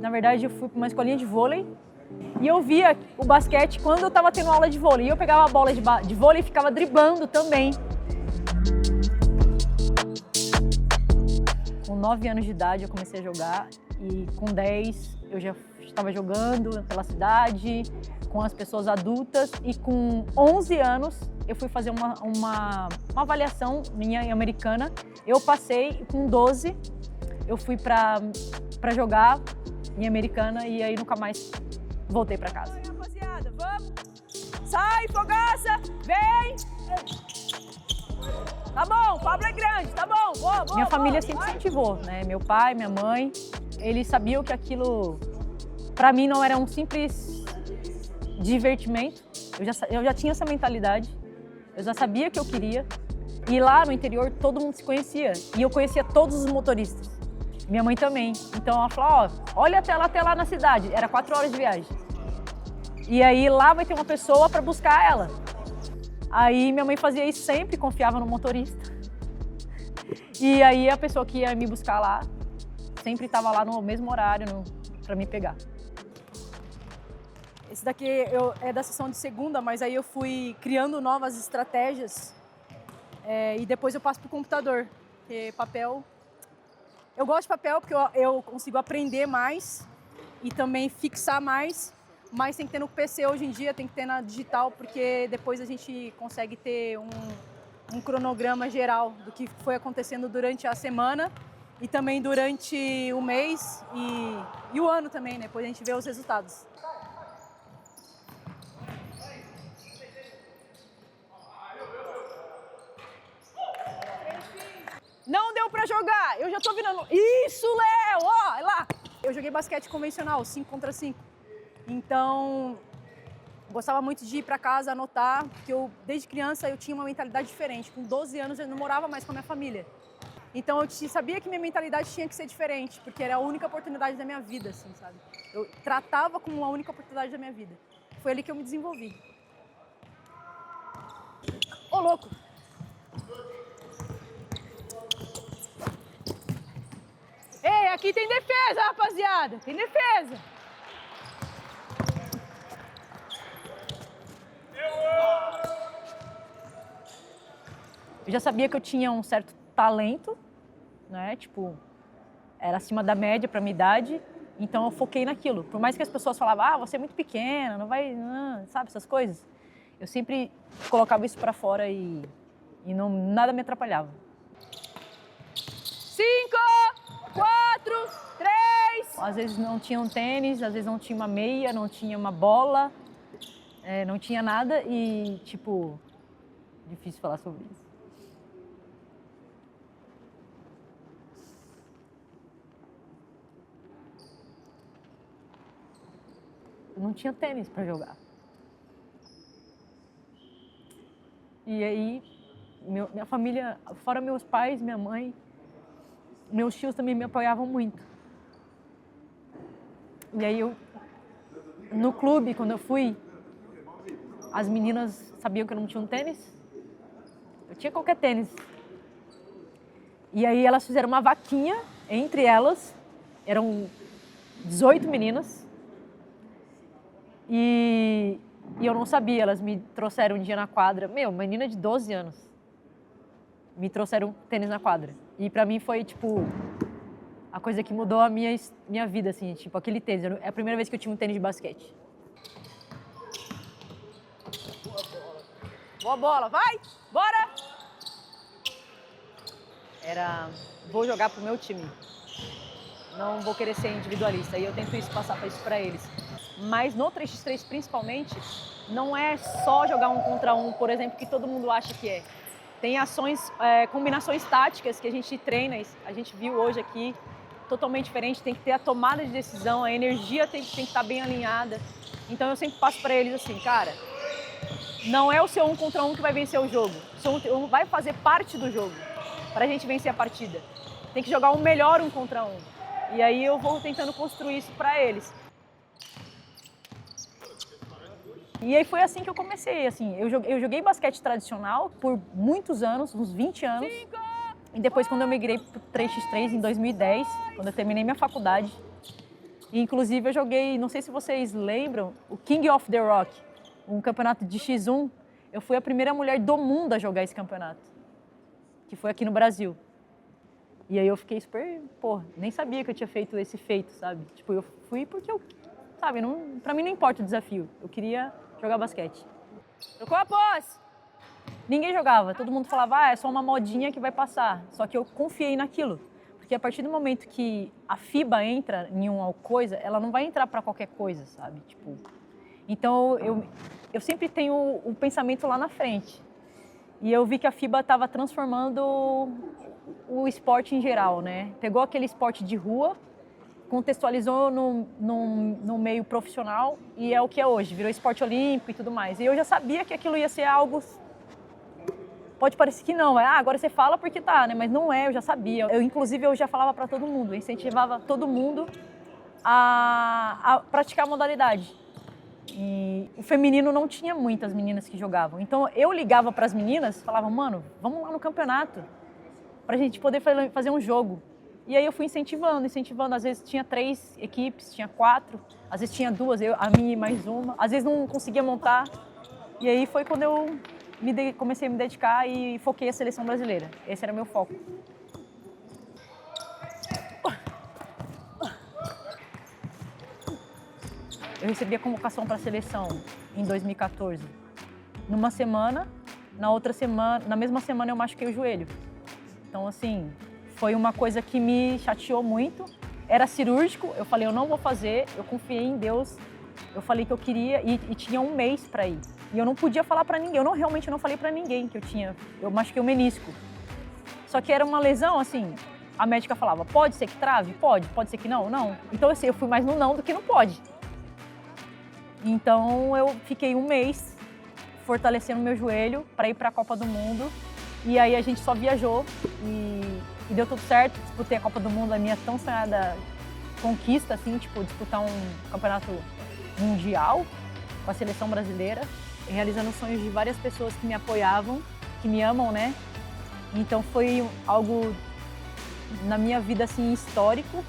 Na verdade, eu fui para uma escolinha de vôlei e eu via o basquete quando eu estava tendo aula de vôlei. E eu pegava a bola de vôlei e ficava driblando também. Com 9 anos de idade eu comecei a jogar e com 10 eu já estava jogando pela cidade, com as pessoas adultas, e com 11 anos eu fui fazer uma avaliação minha em Americana. Eu passei, com 12 eu fui para jogar em Americana e aí nunca mais voltei para casa. Aí, rapaziada, vamos! Sai, fogaça! Vem! Tá bom, o Pablo é grande, tá bom, boa, minha família sempre incentivou, né? Meu pai, minha mãe, eles sabiam que aquilo, pra mim, não era um simples divertimento. Eu já tinha essa mentalidade, eu já sabia que eu queria. E lá no interior, todo mundo se conhecia. E eu conhecia todos os motoristas. Minha mãe também. Então ela falou, ó, olha até lá na cidade. Era 4 horas de viagem. E aí lá vai ter uma pessoa pra buscar ela. Aí minha mãe fazia isso sempre, confiava no motorista. E aí a pessoa que ia me buscar lá sempre estava lá no mesmo horário para me pegar. Esse daqui é da sessão de segunda, mas aí eu fui criando novas estratégias e depois eu passo para o computador. Porque papel... Eu gosto de papel porque eu consigo aprender mais e também fixar mais. Mas tem que ter no PC hoje em dia, tem que ter na digital, porque depois a gente consegue ter um cronograma geral do que foi acontecendo durante a semana e também durante o mês e o ano também, né? Depois a gente vê os resultados. Não deu pra jogar, eu já tô virando... Isso, Léo! Ó, é lá! Eu joguei basquete convencional, 5 contra 5. Então, gostava muito de ir para casa, anotar, porque desde criança eu tinha uma mentalidade diferente. Com 12 anos eu não morava mais com a minha família. Então eu sabia que minha mentalidade tinha que ser diferente, porque era a única oportunidade da minha vida, assim, sabe? Eu tratava como a única oportunidade da minha vida. Foi ali que eu me desenvolvi. Ô, louco! Ei, aqui tem defesa, rapaziada! Tem defesa! Eu já sabia que eu tinha um certo talento, né? Tipo, era acima da média para minha idade, então eu foquei naquilo. Por mais que as pessoas falavam, ah, você é muito pequena, não vai, não, sabe, essas coisas. Eu sempre colocava isso para fora e nada me atrapalhava. 5, 4, 3. Às vezes não tinha um tênis, às vezes não tinha uma meia, não tinha uma bola, não tinha nada e, tipo, difícil falar sobre isso. Eu não tinha tênis para jogar. E aí, minha família, fora meus pais, minha mãe, meus tios também me apoiavam muito. E aí no clube, quando eu fui, as meninas sabiam que eu não tinha um tênis. Eu tinha qualquer tênis. E aí elas fizeram uma vaquinha entre elas. Eram 18 meninas. E eu não sabia, elas me trouxeram um dia na quadra. Uma menina de 12 anos. Me trouxeram tênis na quadra. E pra mim foi, tipo, a coisa que mudou a minha vida, assim. Tipo, aquele tênis. É a primeira vez que eu tinha um tênis de basquete. Boa bola, vai! Bora! Vou jogar pro meu time. Não vou querer ser individualista. E eu tento passar isso pra eles. Mas no 3x3, principalmente, não é só jogar 1 contra 1, por exemplo, que todo mundo acha que é. Tem ações, combinações táticas que a gente treina, a gente viu hoje aqui, totalmente diferente. Tem que ter a tomada de decisão, a energia tem que estar bem alinhada. Então eu sempre passo para eles assim, cara, não é o seu 1 contra 1 que vai vencer o jogo. O seu 1 contra 1 vai fazer parte do jogo para a gente vencer a partida. Tem que jogar o melhor 1 contra 1. E aí eu vou tentando construir isso para eles. E aí foi assim que eu comecei, assim, eu joguei basquete tradicional por muitos anos, uns 20 anos. E depois quando eu migrei pro 3x3 em 2010, quando eu terminei minha faculdade, E, inclusive, eu joguei, não sei se vocês lembram, o King of the Rock, um campeonato de X1. Eu fui a primeira mulher do mundo a jogar esse campeonato, que foi aqui no Brasil. E aí eu fiquei super, nem sabia que eu tinha feito esse feito, sabe? Tipo, eu fui porque eu, sabe, não, pra mim não importa o desafio. Eu queria jogar basquete. Trocou a posse! Ninguém jogava, todo mundo falava, é só uma modinha que vai passar. Só que eu confiei naquilo. Porque a partir do momento que a FIBA entra em uma coisa, ela não vai entrar para qualquer coisa, sabe? Tipo, então eu sempre tenho o pensamento lá na frente. E eu vi que a FIBA estava transformando o esporte em geral, né? Pegou aquele esporte de rua, contextualizou no meio profissional e é o que é hoje, virou esporte olímpico e tudo mais. E eu já sabia que aquilo ia ser algo... Pode parecer que não, agora você fala porque tá, né? Mas não é, eu já sabia. Inclusive, eu já falava para todo mundo, eu incentivava todo mundo a praticar a modalidade. E o feminino não tinha muitas meninas que jogavam. Então, eu ligava para as meninas, falava, mano, vamos lá no campeonato, pra gente poder fazer um jogo. E aí eu fui incentivando. Às vezes tinha 3 equipes, tinha 4, às vezes tinha 2, a minha e mais uma. Às vezes não conseguia montar. E aí foi quando eu comecei a me dedicar e foquei a seleção brasileira. Esse era o meu foco. Eu recebi a convocação para a seleção em 2014. Numa semana, na mesma semana eu machuquei o joelho. Então, assim, foi uma coisa que me chateou muito. Era cirúrgico, eu falei, eu não vou fazer, eu confiei em Deus. Eu falei que eu queria e tinha um mês para ir. E eu não podia falar para ninguém, realmente não falei para ninguém que eu machuquei o menisco. Só que era uma lesão, assim, a médica falava, pode ser que trave? Pode ser que não? Não. Então, assim, eu fui mais no não do que no pode. Então, eu fiquei um mês fortalecendo meu joelho para ir para a Copa do Mundo. E aí a gente só viajou e deu tudo certo. Disputei a Copa do Mundo, a minha tão sonhada conquista, assim, tipo, disputar um campeonato mundial com a seleção brasileira, realizando os sonhos de várias pessoas que me apoiavam, que me amam, né? Então foi algo na minha vida, assim, histórico.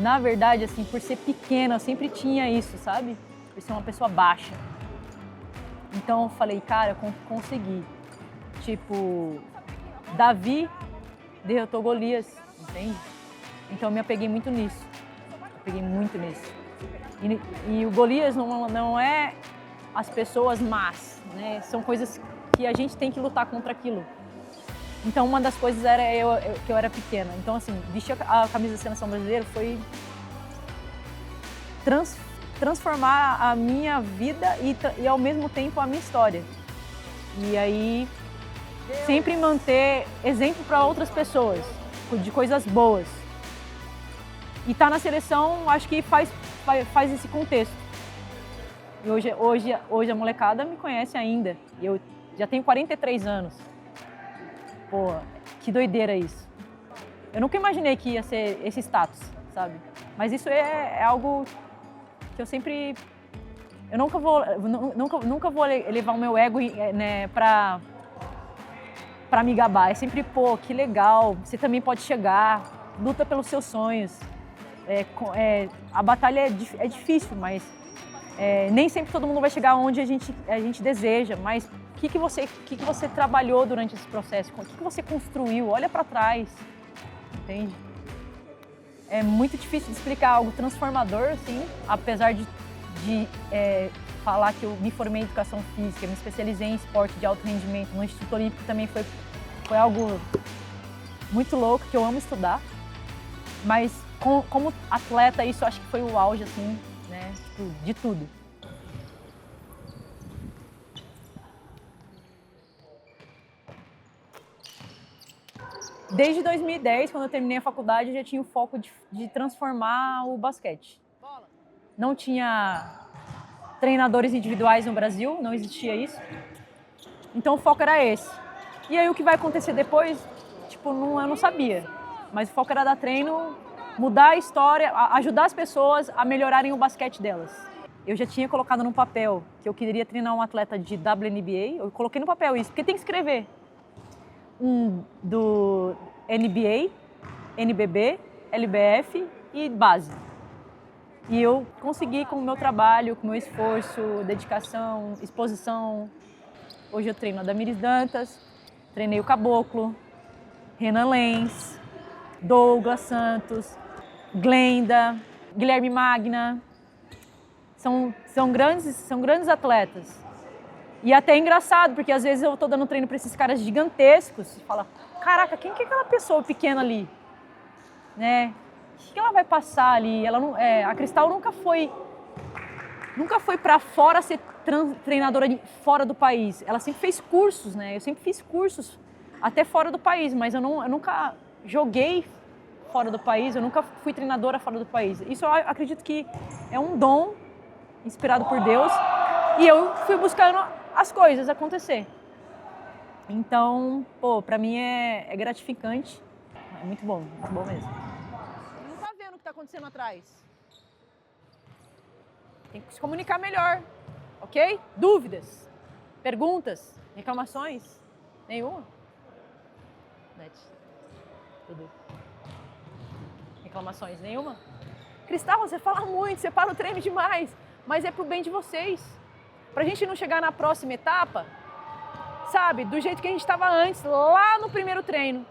Na verdade, assim, por ser pequena, eu sempre tinha isso, sabe? Por ser uma pessoa baixa. Então eu falei, cara, eu consegui. Tipo, Davi derrotou Golias, entende? Então eu me apeguei muito nisso. E o Golias não é as pessoas más, né? São coisas que a gente tem que lutar contra aquilo. Então uma das coisas era que eu era pequena. Então, assim, vestir a camisa da seleção brasileira foi transformar a minha vida e ao mesmo tempo a minha história. E aí sempre manter exemplo para outras pessoas de coisas boas. E estar na seleção, acho que faz esse contexto. E hoje a molecada me conhece ainda. E eu já tenho 43 anos. Pô, que doideira isso. Eu nunca imaginei que ia ser esse status, sabe? Mas isso é algo que eu sempre... Eu nunca vou elevar o meu ego, né, pra me gabar. É sempre, pô, que legal, você também pode chegar, luta pelos seus sonhos. A batalha é difícil, mas nem sempre todo mundo vai chegar onde a gente deseja, mas o que você trabalhou durante esse processo? O que você construiu? Olha para trás, entende? É muito difícil de explicar algo transformador, assim, apesar de falar que eu me formei em educação física, me especializei em esporte de alto rendimento, no Instituto Olímpico também foi algo muito louco, que eu amo estudar, mas como atleta isso acho que foi o auge, assim, né, tipo, de tudo. Desde 2010, quando eu terminei a faculdade, eu já tinha o foco de transformar o basquete. Não tinha treinadores individuais no Brasil, não existia isso. Então o foco era esse. E aí o que vai acontecer depois, tipo, eu não sabia. Mas o foco era dar treino, mudar a história, ajudar as pessoas a melhorarem o basquete delas. Eu já tinha colocado no papel que eu queria treinar um atleta de WNBA. Eu coloquei no papel isso, porque tem que escrever. Um do NBA, NBB, LBF e base. E eu consegui com o meu trabalho, com o meu esforço, dedicação, exposição. Hoje eu treino a Damiris Dantas, treinei o Caboclo, Renan Lenz, Douglas Santos, Glenda, Guilherme Magna. São grandes atletas. E até é engraçado, porque às vezes eu tô dando treino para esses caras gigantescos e fala, caraca, quem que é aquela pessoa pequena ali? Né? O que ela vai passar ali? Ela não, a Cristal nunca foi para fora ser treinadora fora do país. Ela sempre fez cursos, né? Eu sempre fiz cursos até fora do país, mas eu nunca joguei fora do país, eu nunca fui treinadora fora do país. Isso eu acredito que é um dom inspirado por Deus e eu fui buscando as coisas acontecer. Então, pra mim é gratificante, é muito bom mesmo. Ele não tá vendo o que tá acontecendo atrás. Tem que se comunicar melhor, ok? Dúvidas, perguntas, reclamações? Nenhuma? Net. Tudo. Reclamações? Nenhuma? Cristal, você fala muito, você para o treino demais, mas é pro bem de vocês. Pra gente não chegar na próxima etapa, sabe, do jeito que a gente estava antes, lá no primeiro treino.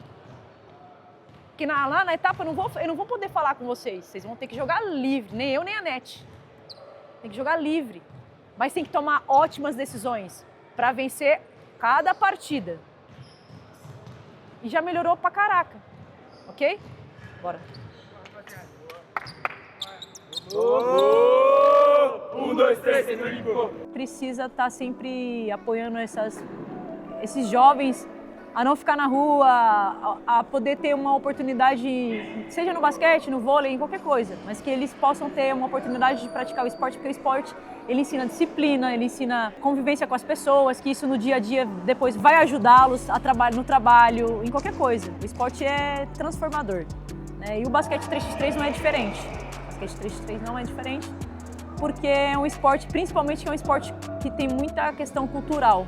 Que lá na etapa eu não vou poder falar com vocês vão ter que jogar livre, nem eu nem a Net. Tem que jogar livre, mas tem que tomar ótimas decisões para vencer cada partida. E já melhorou pra caraca, ok? Bora. Um, dois, três, precisa estar sempre apoiando esses jovens a não ficar na rua, a poder ter uma oportunidade, seja no basquete, no vôlei, em qualquer coisa, mas que eles possam ter uma oportunidade de praticar o esporte, porque o esporte ele ensina disciplina, ele ensina convivência com as pessoas, que isso no dia a dia depois vai ajudá-los no trabalho, em qualquer coisa. O esporte é transformador, né? E o basquete 3x3 não é diferente. O basquete 3x3 não é diferente, porque é um esporte, principalmente que é um esporte que tem muita questão cultural.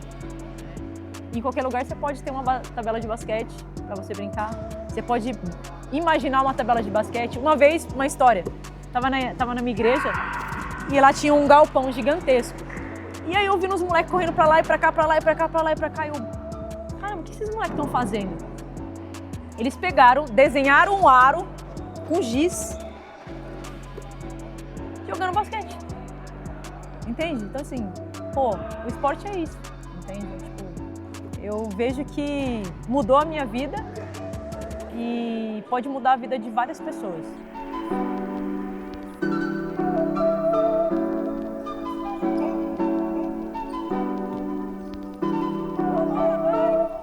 Em qualquer lugar você pode ter uma tabela de basquete para você brincar. Você pode imaginar uma tabela de basquete. Uma vez, uma história, tava na minha igreja e lá tinha um galpão gigantesco. E aí eu vi uns moleques correndo para lá e para cá, para lá e para cá, para lá e para cá. E eu, caramba, o que esses moleques estão fazendo? Eles pegaram, desenharam um aro com giz, jogando basquete. Entende? Então assim, o esporte é isso, entende? Eu vejo que mudou a minha vida e pode mudar a vida de várias pessoas.